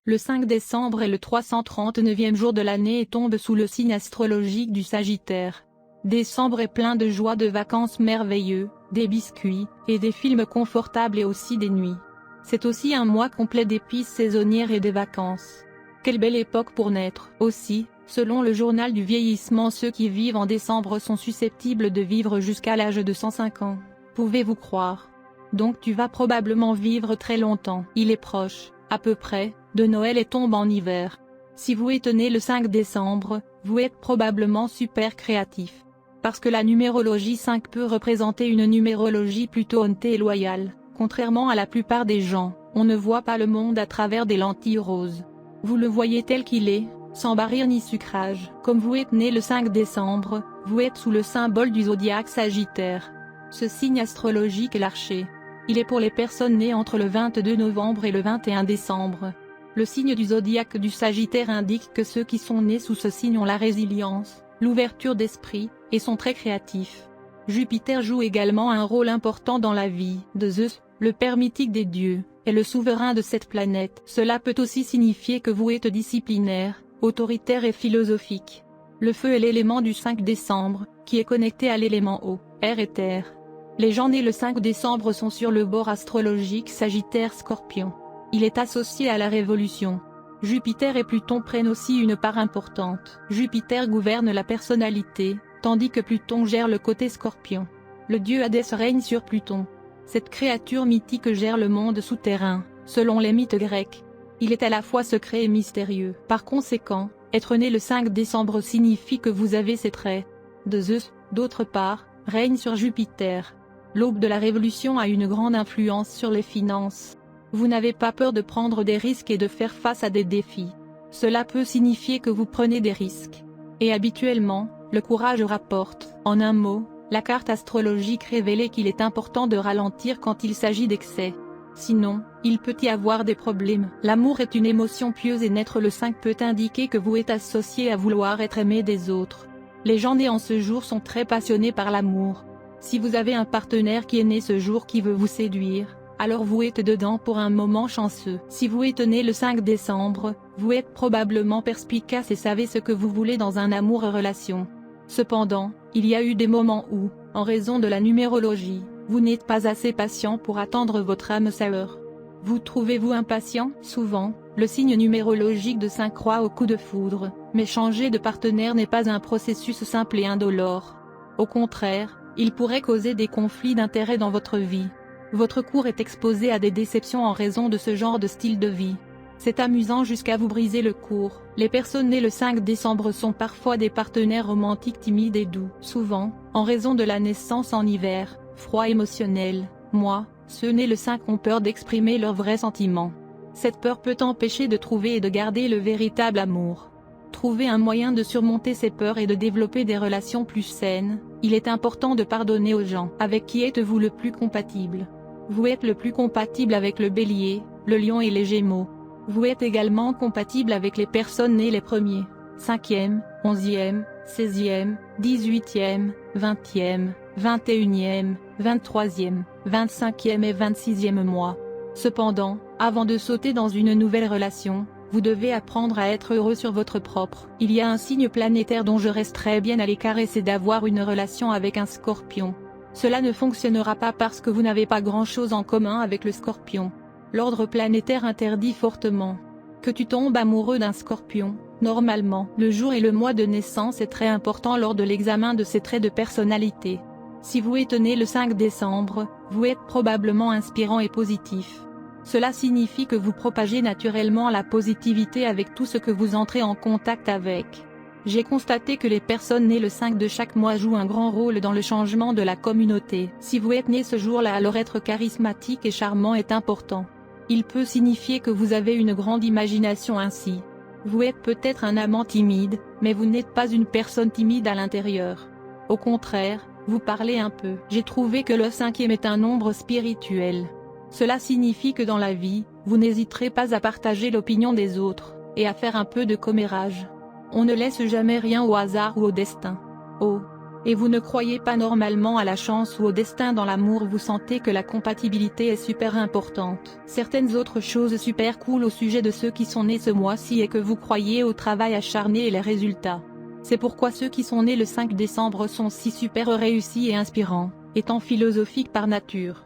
Le 5 décembre est le 339e jour de l'année et tombe sous le signe astrologique du Sagittaire. Décembre est plein de joie, de vacances merveilleux, des biscuits, et des films confortables et aussi des nuits. C'est aussi un mois complet d'épices saisonnières et des vacances. Quelle belle époque pour naître. Aussi, selon le journal du vieillissement, ceux qui vivent en décembre sont susceptibles de vivre jusqu'à l'âge de 105 ans. Pouvez-vous croire? Donc tu vas probablement vivre très longtemps. Il est proche, à peu près, de Noël et tombe en hiver. Si vous êtes né le 5 décembre, vous êtes probablement super créatif. Parce que la numérologie 5 peut représenter une numérologie plutôt honnête et loyale. Contrairement à la plupart des gens, on ne voit pas le monde à travers des lentilles roses. Vous le voyez tel qu'il est, sans barrière ni sucrage. Comme vous êtes né le 5 décembre, vous êtes sous le symbole du zodiaque Sagittaire. Ce signe astrologique est l'Archer. Il est pour les personnes nées entre le 22 novembre et le 21 décembre. Le signe du zodiaque du Sagittaire indique que ceux qui sont nés sous ce signe ont la résilience, l'ouverture d'esprit, et sont très créatifs. Jupiter joue également un rôle important dans la vie de Zeus, le père mythique des dieux, est le souverain de cette planète. Cela peut aussi signifier que vous êtes disciplinaire, autoritaire et philosophique. Le feu est l'élément du 5 décembre, qui est connecté à l'élément eau, air et terre. Les gens nés le 5 décembre sont sur le bord astrologique Sagittaire-Scorpion. Il est associé à la révolution. Jupiter et Pluton prennent aussi une part importante. Jupiter gouverne la personnalité, tandis que Pluton gère le côté Scorpion. Le dieu Hadès règne sur Pluton. Cette créature mythique gère le monde souterrain, selon les mythes grecs. Il est à la fois secret et mystérieux. Par conséquent, être né le 5 décembre signifie que vous avez ces traits. De Zeus, d'autre part, règne sur Jupiter. L'aube de la révolution a une grande influence sur les finances. Vous n'avez pas peur de prendre des risques et de faire face à des défis. Cela peut signifier que vous prenez des risques. Et habituellement, le courage rapporte. En un mot, la carte astrologique révélait qu'il est important de ralentir quand il s'agit d'excès. Sinon, il peut y avoir des problèmes. L'amour est une émotion pieuse et naître le 5 peut indiquer que vous êtes associé à vouloir être aimé des autres. Les gens nés en ce jour sont très passionnés par l'amour. Si vous avez un partenaire qui est né ce jour qui veut vous séduire, alors vous êtes dedans pour un moment chanceux. Si vous êtes né le 5 décembre, vous êtes probablement perspicace et savez ce que vous voulez dans un amour et relation. Cependant, il y a eu des moments où, en raison de la numérologie, vous n'êtes pas assez patient pour attendre votre âme sœur. Vous trouvez-vous impatient? Souvent, le signe numérologique de 5 croit au coup de foudre, mais changer de partenaire n'est pas un processus simple et indolore. Au contraire, il pourrait causer des conflits d'intérêts dans votre vie. Votre cours est exposé à des déceptions en raison de ce genre de style de vie. C'est amusant jusqu'à vous briser le cours. Les personnes nées le 5 décembre sont parfois des partenaires romantiques timides et doux. Souvent, en raison de la naissance en hiver, froid émotionnel, ceux nés le 5 ont peur d'exprimer leurs vrais sentiments. Cette peur peut empêcher de trouver et de garder le véritable amour. Trouver un moyen de surmonter ces peurs et de développer des relations plus saines. Il est important de pardonner aux gens. Avec qui êtes-vous le plus compatible? Vous êtes le plus compatible avec le Bélier, le Lion et les Gémeaux. Vous êtes également compatible avec les personnes nées les 1er, 5e, 11e, 16e, 18e, 20e, 21e, 23e, 25e et 26e mois. Cependant, avant de sauter dans une nouvelle relation, vous devez apprendre à être heureux sur votre propre. Il y a un signe planétaire dont je resterai bien à l'écart et c'est d'avoir une relation avec un Scorpion. Cela ne fonctionnera pas parce que vous n'avez pas grand-chose en commun avec le Scorpion. L'ordre planétaire interdit fortement que tu tombes amoureux d'un Scorpion. Normalement, le jour et le mois de naissance est très important lors de l'examen de ces traits de personnalité. Si vous êtes né le 5 décembre, vous êtes probablement inspirant et positif. Cela signifie que vous propagez naturellement la positivité avec tout ce que vous entrez en contact avec. J'ai constaté que les personnes nées le 5 de chaque mois jouent un grand rôle dans le changement de la communauté. Si vous êtes né ce jour-là, alors être charismatique et charmant est important. Il peut signifier que vous avez une grande imagination ainsi. Vous êtes peut-être un amant timide, mais vous n'êtes pas une personne timide à l'intérieur. Au contraire, vous parlez un peu. J'ai trouvé que le 5e est un nombre spirituel. Cela signifie que dans la vie, vous n'hésiterez pas à partager l'opinion des autres, et à faire un peu de commérage. On ne laisse jamais rien au hasard ou au destin. Oh, Et vous ne croyez pas normalement à la chance ou au destin dans l'amour, vous sentez que la compatibilité est super importante. Certaines autres choses super cool au sujet de ceux qui sont nés ce mois-ci est que vous croyez au travail acharné et les résultats. C'est pourquoi ceux qui sont nés le 5 décembre sont si super réussis et inspirants, étant philosophiques par nature.